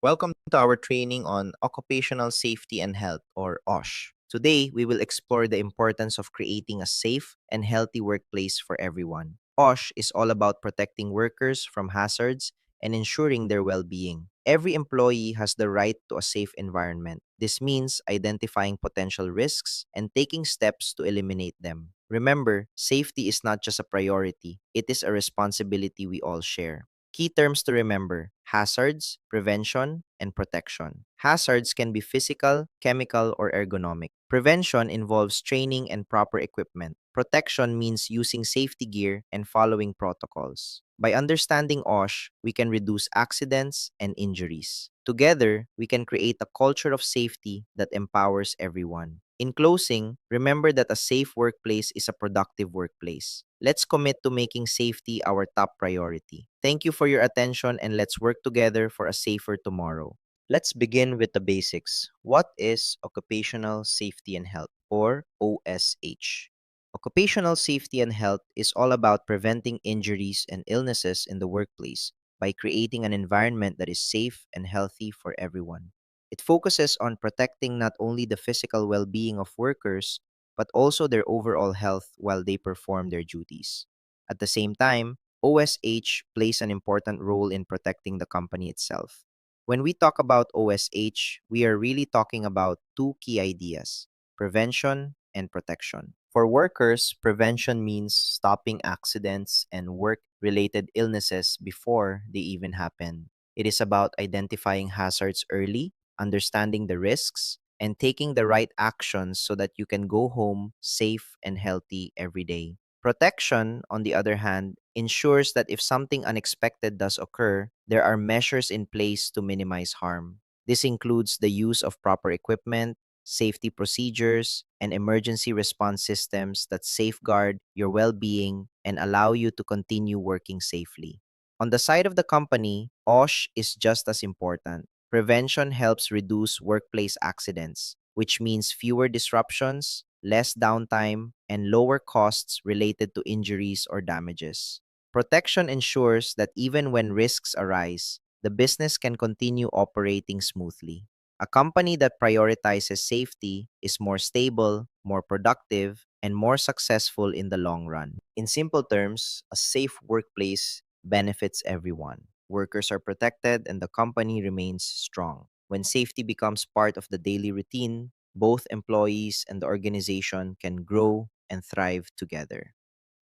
Welcome to our training on Occupational Safety and Health, or OSH. Today, we will explore the importance of creating a safe and healthy workplace for everyone. OSH is all about protecting workers from hazards and ensuring their well being. Every employee has the right to a safe environment. This means identifying potential risks and taking steps to eliminate them. Remember, safety is not just a priority, it is a responsibility we all share. Key terms to remember: hazards, prevention, and protection. Hazards can be physical, chemical, or ergonomic. Prevention involves training and proper equipment. Protection means using safety gear and following protocols. By understanding OSH, we can reduce accidents and injuries. Together, we can create a culture of safety that empowers everyone. In closing, remember that a safe workplace is a productive workplace. Let's commit to making safety our top priority. Thank you for your attention, and let's work together for a safer tomorrow. Let's begin with the basics. What is Occupational Safety and Health, or OSH? Occupational safety and health is all about preventing injuries and illnesses in the workplace by creating an environment that is safe and healthy for everyone. It focuses on protecting not only the physical well being of workers, but also their overall health while they perform their duties. At the same time, OSH plays an important role in protecting the company itself. When we talk about OSH, we are really talking about two key ideas: prevention and protection. For workers, prevention means stopping accidents and work related illnesses before they even happen. It is about identifying hazards early, understanding the risks, and taking the right actions so that you can go home safe and healthy every day. Protection, on the other hand, ensures that if something unexpected does occur, there are measures in place to minimize harm. This includes the use of proper equipment, safety procedures, and emergency response systems that safeguard your well being and allow you to continue working safely. On the side of the company, OSH is just as important. Prevention helps reduce workplace accidents, which means fewer disruptions, less downtime, and lower costs related to injuries or damages. Protection ensures that even when risks arise, the business can continue operating smoothly. A company that prioritizes safety is more stable, more productive, and more successful in the long run. In simple terms, a safe workplace benefits everyone. Workers are protected and the company remains strong. When safety becomes part of the daily routine, both employees and the organization can grow and thrive together.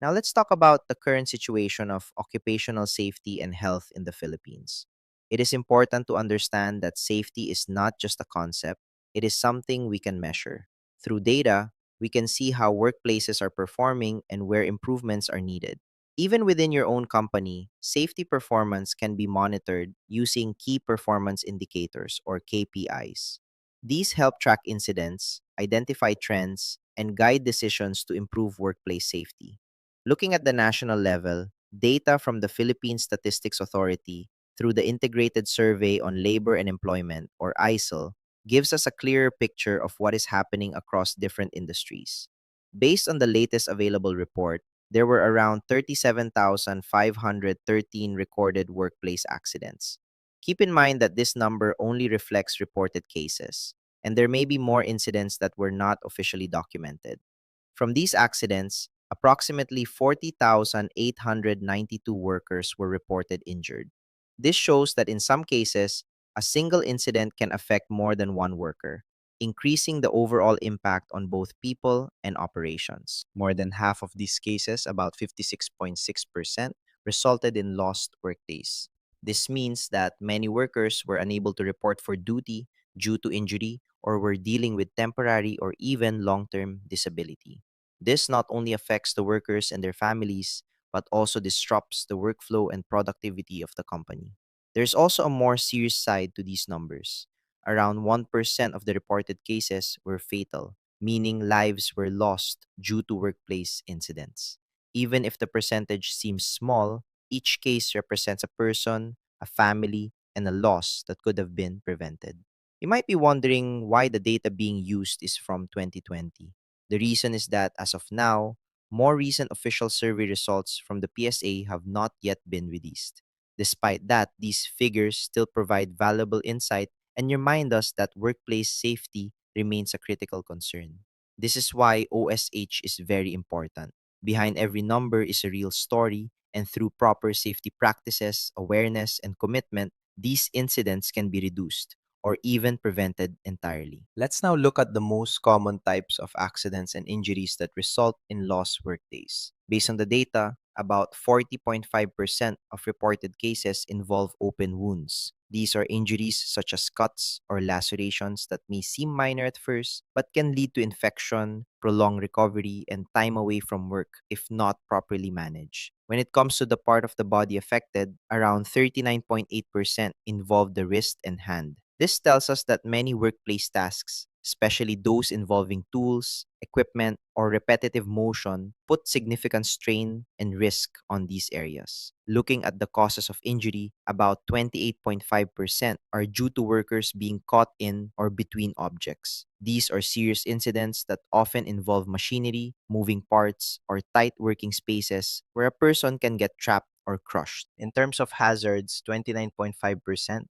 Now, let's talk about the current situation of occupational safety and health in the Philippines. It is important to understand that safety is not just a concept, it is something we can measure. Through data, we can see how workplaces are performing and where improvements are needed. Even within your own company, safety performance can be monitored using key performance indicators, or KPIs. These help track incidents, identify trends, and guide decisions to improve workplace safety. Looking at the national level, data from the Philippine Statistics Authority through the Integrated Survey on Labor and Employment, or ISIL, gives us a clearer picture of what is happening across different industries. Based on the latest available report, there were around 37,513 recorded workplace accidents. Keep in mind that this number only reflects reported cases, and there may be more incidents that were not officially documented. From these accidents, approximately 40,892 workers were reported injured. This shows that in some cases, a single incident can affect more than one worker, increasing the overall impact on both people and operations. More than half of these cases, about 56.6%, resulted in lost workdays. This means that many workers were unable to report for duty due to injury or were dealing with temporary or even long term disability. This not only affects the workers and their families, but also disrupts the workflow and productivity of the company. There's also a more serious side to these numbers. Around 1% of the reported cases were fatal, meaning lives were lost due to workplace incidents. Even if the percentage seems small, each case represents a person, a family, and a loss that could have been prevented. You might be wondering why the data being used is from 2020. The reason is that as of now, more recent official survey results from the PSA have not yet been released. Despite that, these figures still provide valuable insight and remind us that workplace safety remains a critical concern. This is why OSH is very important. Behind every number is a real story, and through proper safety practices, awareness, and commitment, these incidents can be reduced or even prevented entirely. Let's now look at the most common types of accidents and injuries that result in lost workdays. Based on the data, about 40.5% of reported cases involve open wounds. These are injuries such as cuts or lacerations that may seem minor at first, but can lead to infection, prolonged recovery, and time away from work if not properly managed. When it comes to the part of the body affected, around 39.8% involve the wrist and hand. This tells us that many workplace tasks, especially those involving tools, equipment, or repetitive motion, put significant strain and risk on these areas. Looking at the causes of injury, about 28.5% are due to workers being caught in or between objects. These are serious incidents that often involve machinery, moving parts, or tight working spaces where a person can get trapped or crushed. In terms of hazards, 29.5%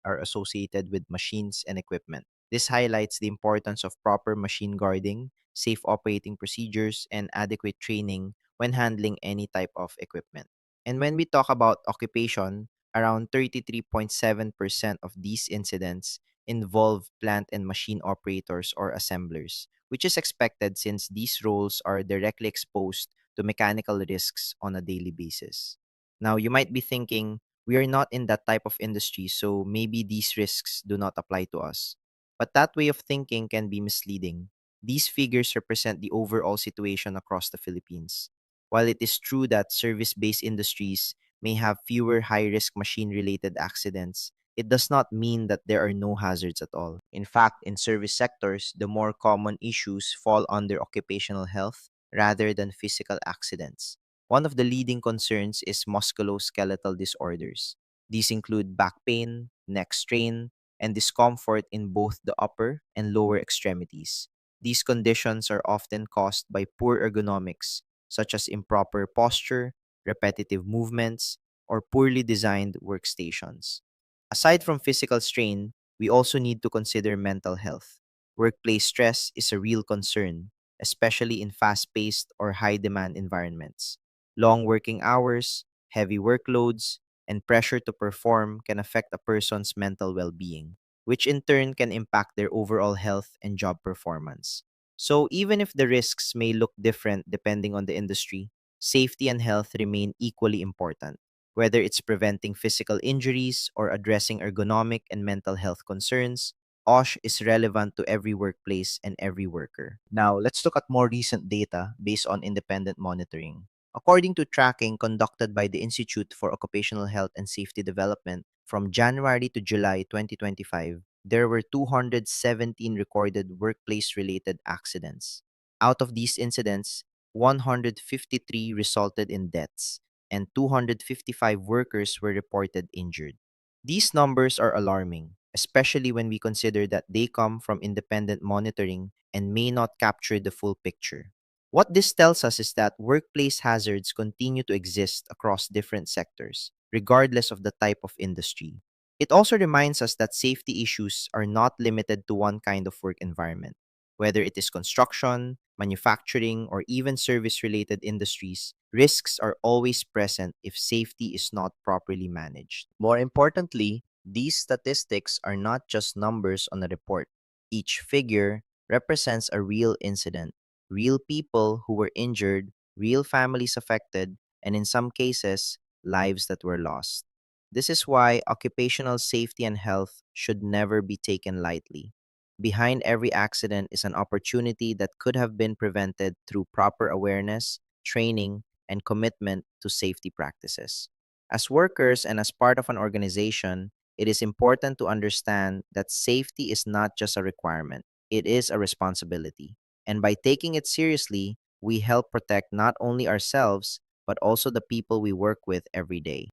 are associated with machines and equipment. This highlights the importance of proper machine guarding, safe operating procedures, and adequate training when handling any type of equipment. And when we talk about occupation, around 33.7% of these incidents involve plant and machine operators or assemblers, which is expected since these roles are directly exposed to mechanical risks on a daily basis. Now, you might be thinking, we are not in that type of industry, so maybe these risks do not apply to us. But that way of thinking can be misleading. These figures represent the overall situation across the Philippines. While it is true that service based industries may have fewer high risk machine related accidents, it does not mean that there are no hazards at all. In fact, in service sectors, the more common issues fall under occupational health rather than physical accidents. One of the leading concerns is musculoskeletal disorders. These include back pain, neck strain, and discomfort in both the upper and lower extremities. These conditions are often caused by poor ergonomics, such as improper posture, repetitive movements, or poorly designed workstations. Aside from physical strain, we also need to consider mental health. Workplace stress is a real concern, especially in fast paced or high demand environments. Long working hours, heavy workloads, and pressure to perform can affect a person's mental well being, which in turn can impact their overall health and job performance. So, even if the risks may look different depending on the industry, safety and health remain equally important. Whether it's preventing physical injuries or addressing ergonomic and mental health concerns, OSH is relevant to every workplace and every worker. Now, let's look at more recent data based on independent monitoring. According to tracking conducted by the Institute for Occupational Health and Safety Development, from January to July 2025, there were 217 recorded workplace related accidents. Out of these incidents, 153 resulted in deaths, and 255 workers were reported injured. These numbers are alarming, especially when we consider that they come from independent monitoring and may not capture the full picture. What this tells us is that workplace hazards continue to exist across different sectors, regardless of the type of industry. It also reminds us that safety issues are not limited to one kind of work environment. Whether it is construction, manufacturing, or even service related industries, risks are always present if safety is not properly managed. More importantly, these statistics are not just numbers on a report. Each figure represents a real incident, real people who were injured, real families affected, and in some cases, lives that were lost. This is why occupational safety and health should never be taken lightly. Behind every accident is an opportunity that could have been prevented through proper awareness, training, and commitment to safety practices. As workers and as part of an organization, it is important to understand that safety is not just a requirement, it is a responsibility. And by taking it seriously, we help protect not only ourselves, but also the people we work with every day.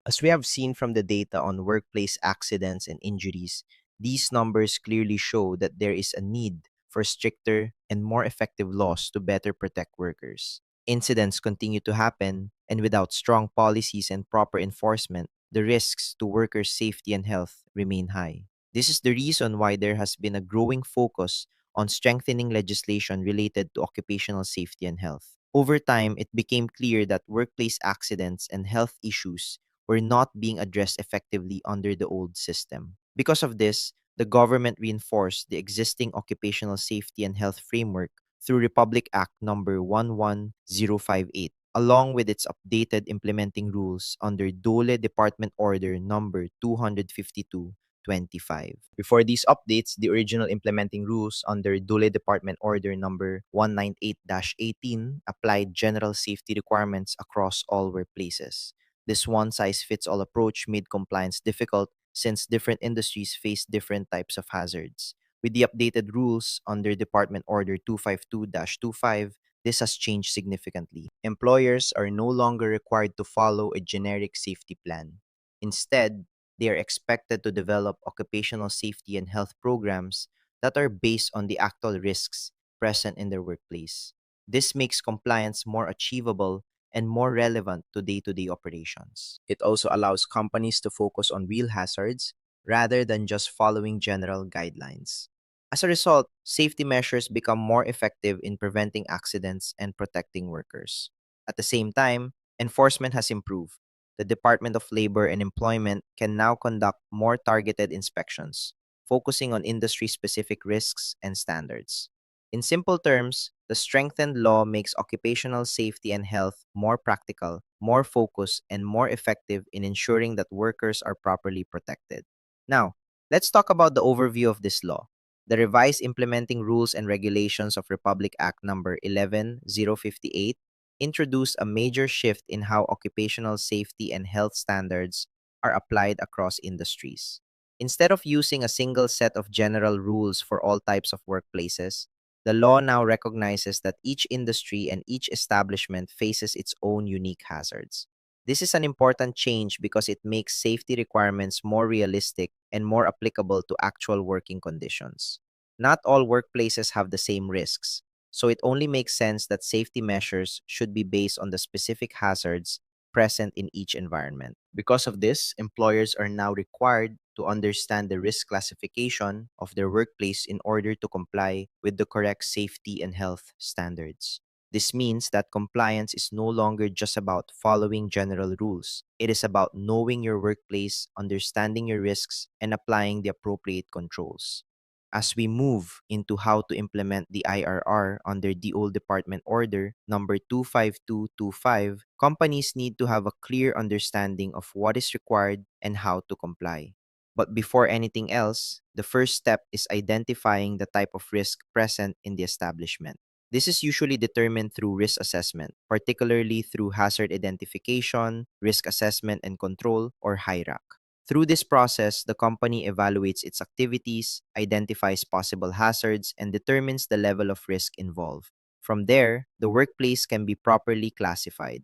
As we have seen from the data on workplace accidents and injuries, these numbers clearly show that there is a need for stricter and more effective laws to better protect workers. Incidents continue to happen, and without strong policies and proper enforcement, the risks to workers' safety and health remain high. This is the reason why there has been a growing focus on strengthening legislation related to occupational safety and health. Over time, it became clear that workplace accidents and health issues were not being addressed effectively under the old system. Because of this, the government reinforced the existing occupational safety and health framework through Republic Act number 11058, along with its updated implementing rules under DOLE Department Order number 25225. Before these updates, the original implementing rules under DOLE Department Order number 198-18 applied general safety requirements across all workplaces. This one-size-fits-all approach made compliance difficult since different industries face different types of hazards. With the updated rules under Department Order 252-25, this has changed significantly. Employers are no longer required to follow a generic safety plan. Instead, they are expected to develop occupational safety and health programs that are based on the actual risks present in their workplace. This makes compliance more achievable and more relevant to day-to-day operations. It also allows companies to focus on real hazards rather than just following general guidelines. As a result, safety measures become more effective in preventing accidents and protecting workers. At the same time, enforcement has improved. The Department of Labor and Employment can now conduct more targeted inspections, focusing on industry specific risks and standards. In simple terms, the strengthened law makes occupational safety and health more practical, more focused, and more effective in ensuring that workers are properly protected. Now, let's talk about the overview of this law. The revised implementing rules and regulations of Republic Act number 11058 introduced a major shift in how occupational safety and health standards are applied across industries. Instead of using a single set of general rules for all types of workplaces, the law now recognizes that each industry and each establishment faces its own unique hazards. This is an important change because it makes safety requirements more realistic and more applicable to actual working conditions. Not all workplaces have the same risks, so it only makes sense that safety measures should be based on the specific hazards present in each environment. Because of this, employers are now required to understand the risk classification of their workplace in order to comply with the correct safety and health standards. This means that compliance is no longer just about following general rules. It is about knowing your workplace, understanding your risks, and applying the appropriate controls. As we move into how to implement the IRR under the old department order number 25225, companies need to have a clear understanding of what is required and how to comply. But before anything else, the first step is identifying the type of risk present in the establishment. This is usually determined through risk assessment, particularly through hazard identification, risk assessment and control, or HIRAC. Through this process, the company evaluates its activities, identifies possible hazards, and determines the level of risk involved. From there, the workplace can be properly classified.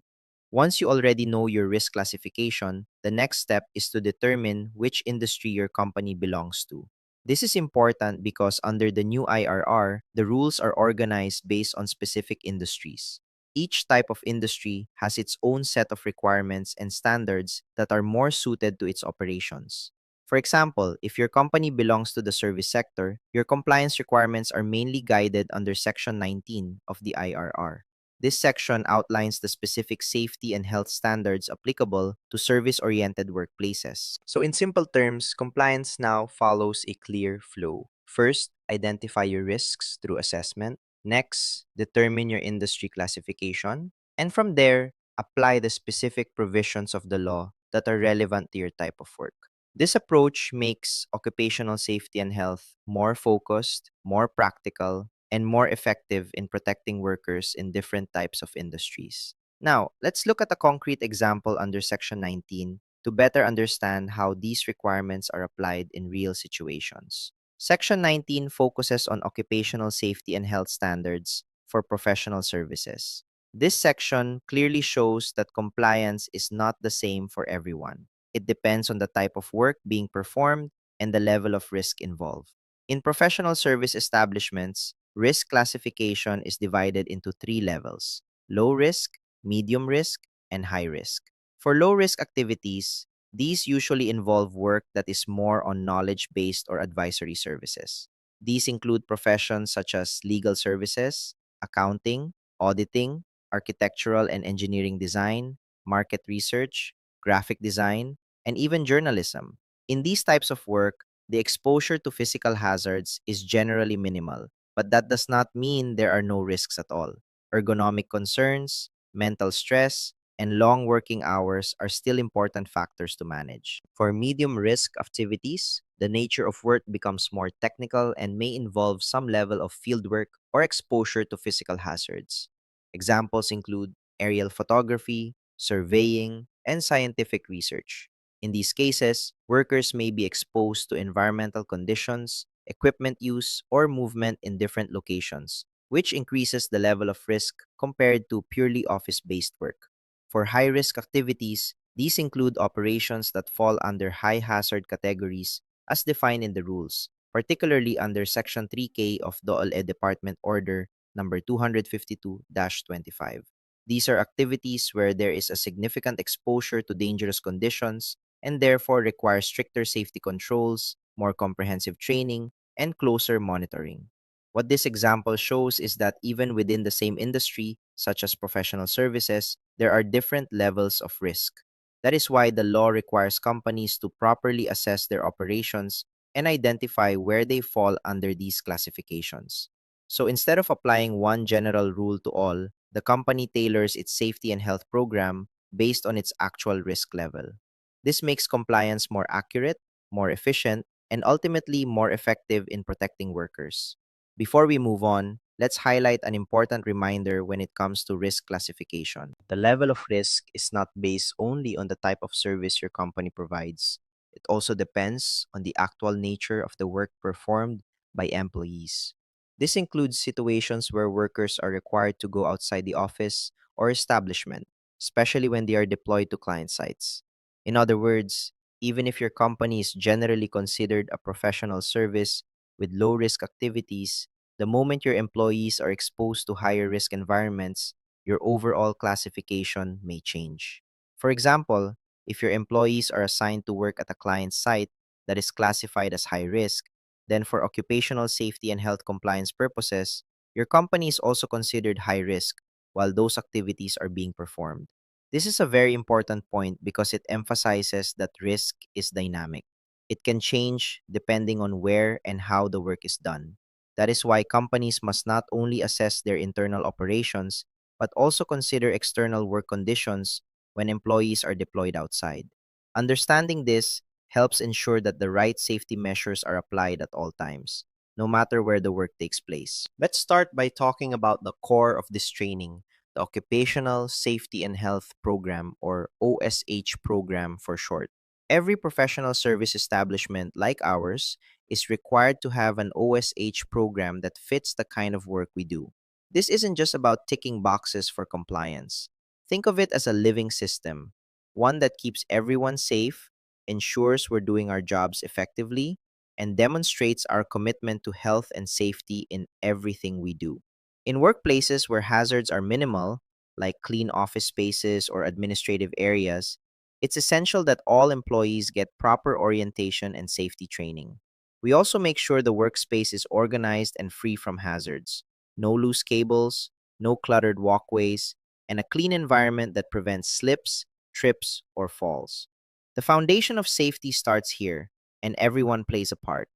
Once you already know your risk classification, the next step is to determine which industry your company belongs to. This is important because under the new IRR, the rules are organized based on specific industries. Each type of industry has its own set of requirements and standards that are more suited to its operations. For example, if your company belongs to the service sector, your compliance requirements are mainly guided under Section 19 of the IRR. This section outlines the specific safety and health standards applicable to service-oriented workplaces. So in simple terms, compliance now follows a clear flow. First, identify your risks through assessment. Next, determine your industry classification. And from there, apply the specific provisions of the law that are relevant to your type of work. This approach makes occupational safety and health more focused, more practical, and more effective in protecting workers in different types of industries. Now, let's look at a concrete example under Section 19 to better understand how these requirements are applied in real situations. Section 19 focuses on occupational safety and health standards for professional services. This section clearly shows that compliance is not the same for everyone. It depends on the type of work being performed and the level of risk involved. In professional service establishments, risk classification is divided into three levels. low risk, medium risk, and high risk. For low risk activities, these usually involve work that is more on knowledge based or advisory services. These include professions such as legal services, accounting, auditing, architectural and engineering design, market research, graphic design, and even journalism. In these types of work, the exposure to physical hazards is generally minimal, but that does not mean there are no risks at all. Ergonomic concerns, mental stress, and long working hours are still important factors to manage. For medium risk activities, the nature of work becomes more technical and may involve some level of fieldwork or exposure to physical hazards. Examples include aerial photography, surveying, and scientific research. In these cases, workers may be exposed to environmental conditions, equipment use, or movement in different locations, which increases the level of risk compared to purely office based work. For high risk activities, these include operations that fall under high hazard categories as defined in the rules, particularly under Section 3K of DOLE Department Order number 252-25. These are activities where there is a significant exposure to dangerous conditions and therefore require stricter safety controls, more comprehensive training, and closer monitoring. What this example shows is that even within the same industry, such as professional services, there are different levels of risk. That is why the law requires companies to properly assess their operations and identify where they fall under these classifications. So instead of applying one general rule to all, the company tailors its safety and health program based on its actual risk level. This makes compliance more accurate, more efficient, and ultimately more effective in protecting workers. Before we move on, let's highlight an important reminder when it comes to risk classification. The level of risk is not based only on the type of service your company provides. It also depends on the actual nature of the work performed by employees. This includes situations where workers are required to go outside the office or establishment, especially when they are deployed to client sites. In other words, even if your company is generally considered a professional service with low risk activities, the moment your employees are exposed to higher risk environments, your overall classification may change. For example, if your employees are assigned to work at a client site that is classified as high risk, then for occupational safety and health compliance purposes, your company is also considered high risk while those activities are being performed. This is a very important point because it emphasizes that risk is dynamic. It can change depending on where and how the work is done. That is why companies must not only assess their internal operations, but also consider external work conditions when employees are deployed outside. Understanding this helps ensure that the right safety measures are applied at all times, no matter where the work takes place. Let's start by talking about the core of this training, the Occupational Safety and Health Program, or OSH program for short. Every professional service establishment like ours is required to have an OSH program that fits the kind of work we do. This isn't just about ticking boxes for compliance. Think of it as a living system, one that keeps everyone safe, ensures we're doing our jobs effectively, and demonstrates our commitment to health and safety in everything we do. In workplaces where hazards are minimal, like clean office spaces or administrative areas, it's essential that all employees get proper orientation and safety training. We also make sure the workspace is organized and free from hazards. No loose cables, no cluttered walkways, and a clean environment that prevents slips, trips, or falls. The foundation of safety starts here, and everyone plays a part.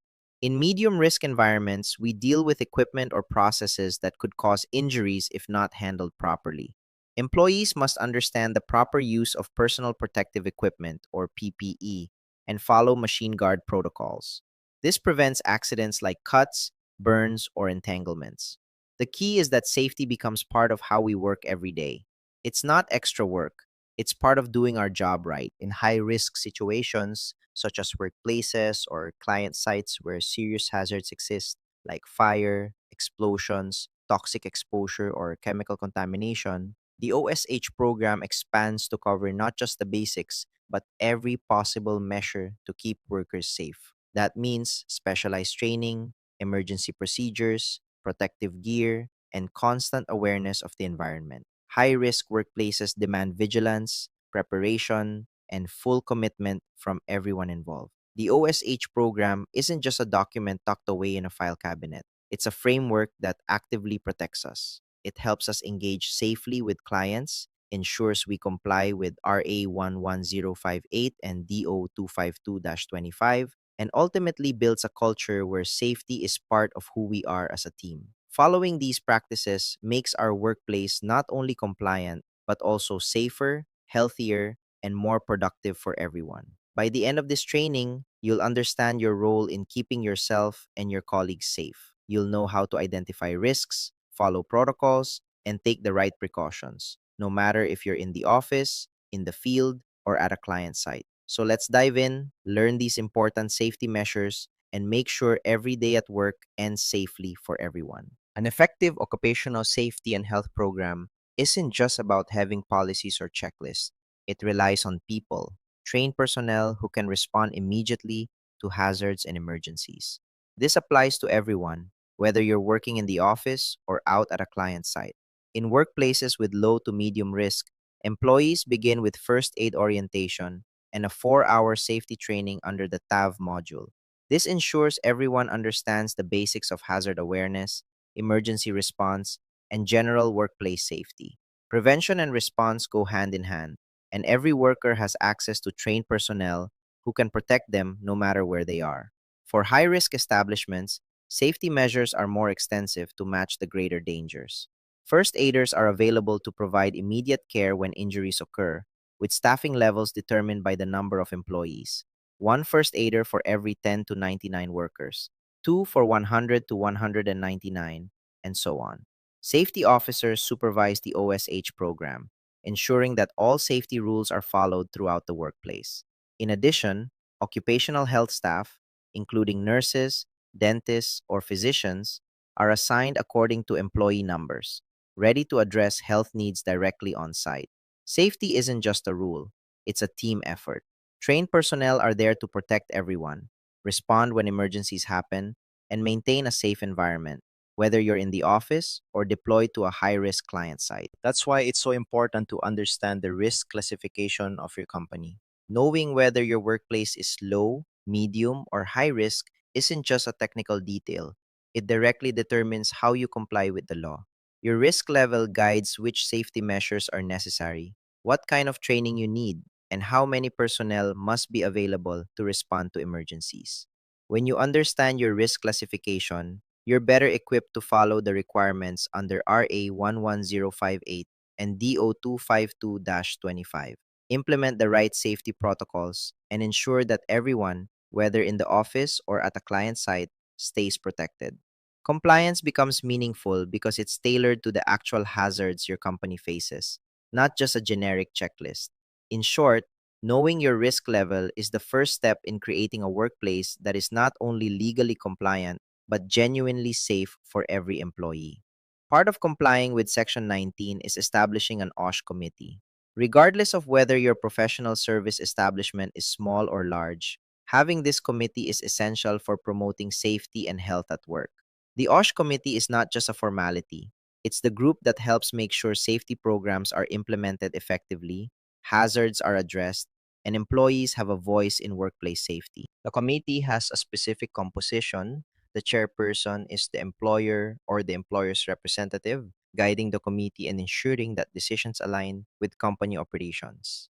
In medium risk environments, we deal with equipment or processes that could cause injuries if not handled properly. Employees must understand the proper use of personal protective equipment, or PPE, and follow machine guard protocols. This prevents accidents like cuts, burns, or entanglements. The key is that safety becomes part of how we work every day. It's not extra work, it's part of doing our job right. In high risk situations, such as workplaces or client sites where serious hazards exist, like fire, explosions, toxic exposure, or chemical contamination, the OSH program expands to cover not just the basics, but every possible measure to keep workers safe. That means specialized training, emergency procedures, protective gear, and constant awareness of the environment. High risk workplaces demand vigilance, preparation, and full commitment from everyone involved. The OSH program isn't just a document tucked away in a file cabinet. It's a framework that actively protects us. It helps us engage safely with clients, ensures we comply with RA 11058 and DO 252 25, and ultimately builds a culture where safety is part of who we are as a team. Following these practices makes our workplace not only compliant, but also safer, healthier, and more productive for everyone. By the end of this training, you'll understand your role in keeping yourself and your colleagues safe. You'll know how to identify risks, follow protocols, and take the right precautions, no matter if you're in the office, in the field, or at a client site. So let's dive in, learn these important safety measures, and make sure every day at work ends safely for everyone. An effective occupational safety and health program isn't just about having policies or checklists. It relies on people, trained personnel who can respond immediately to hazards and emergencies. This applies to everyone, whether you're working in the office or out at a client site. In workplaces with low to medium risk, employees begin with first aid orientation and a 4-hour safety training under the TAV module. This ensures everyone understands the basics of hazard awareness, emergency response, and general workplace safety. Prevention and response go hand in hand, and every worker has access to trained personnel who can protect them no matter where they are. For high risk establishments, safety measures are more extensive to match the greater dangers. First aiders are available to provide immediate care when injuries occur, with staffing levels determined by the number of employees. One first aider for every 10 to 99 workers, two for 100 to 199, and so on. Safety officers supervise the OSH program, ensuring that all safety rules are followed throughout the workplace. In addition, occupational health staff, including nurses, dentists, or physicians, are assigned according to employee numbers, ready to address health needs directly on site. Safety isn't just a rule, it's a team effort. Trained personnel are there to protect everyone, respond when emergencies happen, and maintain a safe environment, whether you're in the office or deployed to a high risk client site. That's why it's so important to understand the risk classification of your company. Knowing whether your workplace is low, medium, or high risk isn't just a technical detail. It directly determines how you comply with the law. Your risk level guides which safety measures are necessary, what kind of training you need, and how many personnel must be available to respond to emergencies. When you understand your risk classification, you're better equipped to follow the requirements under RA 11058 and DO 252 25. Implement the right safety protocols and ensure that everyone, whether in the office or at a client site, stays protected. Compliance becomes meaningful because it's tailored to the actual hazards your company faces, not just a generic checklist. In short, knowing your risk level is the first step in creating a workplace that is not only legally compliant, but genuinely safe for every employee. Part of complying with Section 19 is establishing an OSH committee. Regardless of whether your professional service establishment is small or large, having this committee is essential for promoting safety and health at work. The OSH committee is not just a formality. It's the group that helps make sure safety programs are implemented effectively, hazards are addressed, and employees have a voice in workplace safety. The committee has a specific composition. The chairperson is the employer or the employer's representative, guiding the committee and ensuring that decisions align with company operations.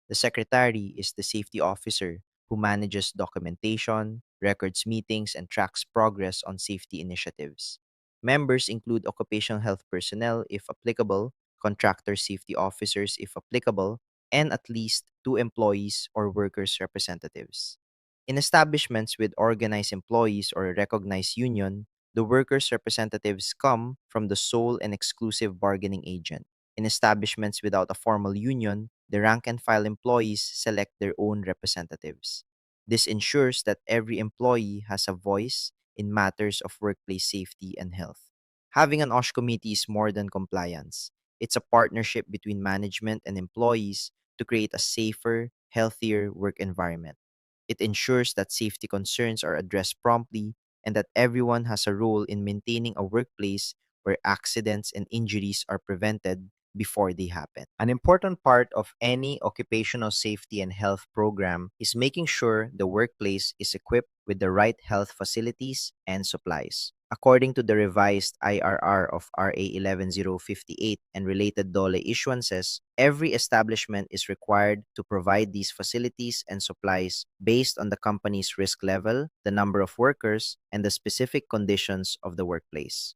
The secretary is the safety officer who manages documentation, records meetings, and tracks progress on safety initiatives. Members include occupational health personnel, if applicable, contractor safety officers, if applicable, and at least two employees or workers' representatives. In establishments with organized employees or a recognized union, the workers' representatives come from the sole and exclusive bargaining agent. In establishments without a formal union, the rank and file employees select their own representatives. This ensures that every employee has a voice in matters of workplace safety and health. Having an OSH committee is more than compliance. It's a partnership between management and employees to create a safer, healthier work environment. It ensures that safety concerns are addressed promptly and that everyone has a role in maintaining a workplace where accidents and injuries are prevented before they happen. An important part of any occupational safety and health program is making sure the workplace is equipped with the right health facilities and supplies. According to the revised IRR of RA 11058 and related DOLE issuances, every establishment is required to provide these facilities and supplies based on the company's risk level, the number of workers, and the specific conditions of the workplace.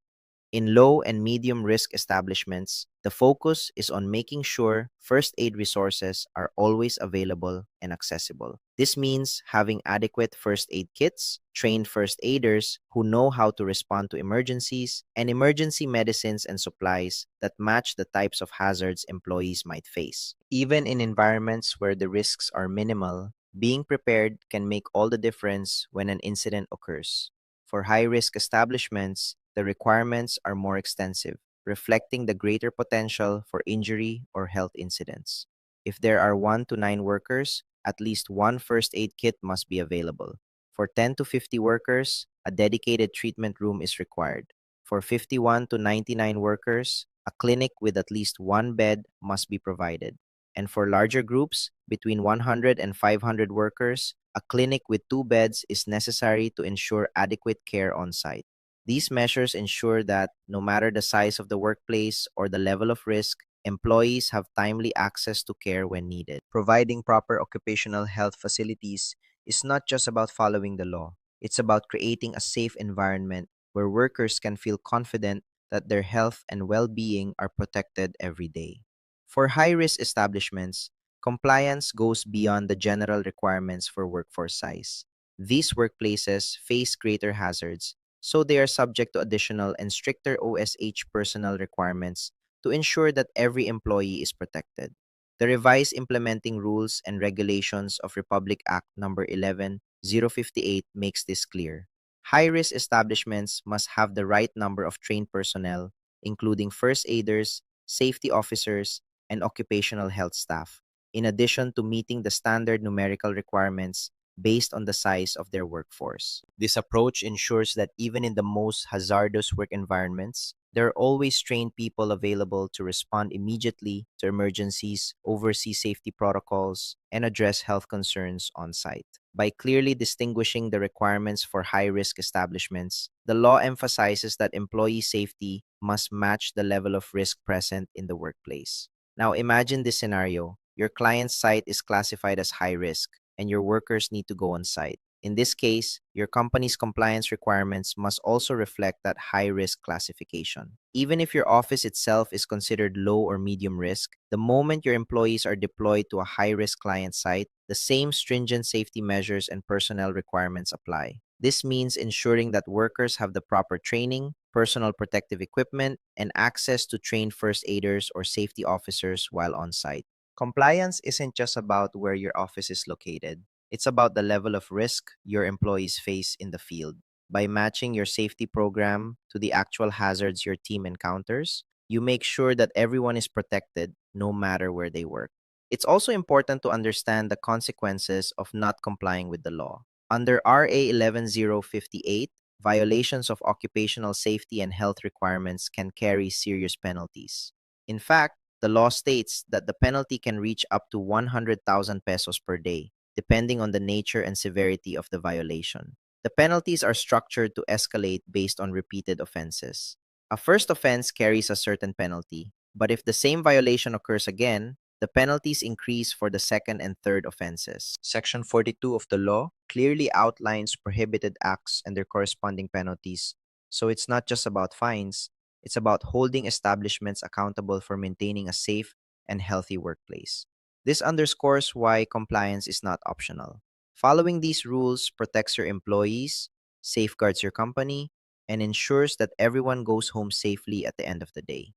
In low and medium risk establishments, the focus is on making sure first aid resources are always available and accessible. This means having adequate first aid kits, trained first aiders who know how to respond to emergencies, and emergency medicines and supplies that match the types of hazards employees might face. Even in environments where the risks are minimal, being prepared can make all the difference when an incident occurs. For high-risk establishments, the requirements are more extensive, reflecting the greater potential for injury or health incidents. If there are 1 to 9 workers, at least one first aid kit must be available. For 10 to 50 workers, a dedicated treatment room is required. For 51 to 99 workers, a clinic with at least one bed must be provided. And for larger groups, between 100 and 500 workers, a clinic with two beds is necessary to ensure adequate care on site. These measures ensure that, no matter the size of the workplace or the level of risk, employees have timely access to care when needed. Providing proper occupational health facilities is not just about following the law, it's about creating a safe environment where workers can feel confident that their health and well being are protected every day. For high risk establishments, compliance goes beyond the general requirements for workforce size. These workplaces face greater hazards, so they are subject to additional and stricter OSH personnel requirements to ensure that every employee is protected. The revised implementing rules and regulations of Republic Act number 11058 makes this clear. High-risk establishments must have the right number of trained personnel, including first aiders, safety officers, and occupational health staff, in addition to meeting the standard numerical requirements based on the size of their workforce. This approach ensures that even in the most hazardous work environments, there are always trained people available to respond immediately to emergencies, oversee safety protocols, and address health concerns on site. By clearly distinguishing the requirements for high-risk establishments, the law emphasizes that employee safety must match the level of risk present in the workplace. Now imagine this scenario. Your client's site is classified as high risk, and your workers need to go on site. In this case, your company's compliance requirements must also reflect that high-risk classification. Even if your office itself is considered low or medium risk, the moment your employees are deployed to a high-risk client site, the same stringent safety measures and personnel requirements apply. This means ensuring that workers have the proper training, personal protective equipment, and access to trained first aiders or safety officers while on site. Compliance isn't just about where your office is located. It's about the level of risk your employees face in the field. By matching your safety program to the actual hazards your team encounters, you make sure that everyone is protected no matter where they work. It's also important to understand the consequences of not complying with the law. Under RA 11058, violations of occupational safety and health requirements can carry serious penalties. In fact, the law states that the penalty can reach up to 100,000 pesos per day, depending on the nature and severity of the violation. The penalties are structured to escalate based on repeated offenses. A first offense carries a certain penalty, but if the same violation occurs again, the penalties increase for the second and third offenses. Section 42 of the law clearly outlines prohibited acts and their corresponding penalties, so it's not just about fines, it's about holding establishments accountable for maintaining a safe and healthy workplace. This underscores why compliance is not optional. Following these rules protects your employees, safeguards your company, and ensures that everyone goes home safely at the end of the day.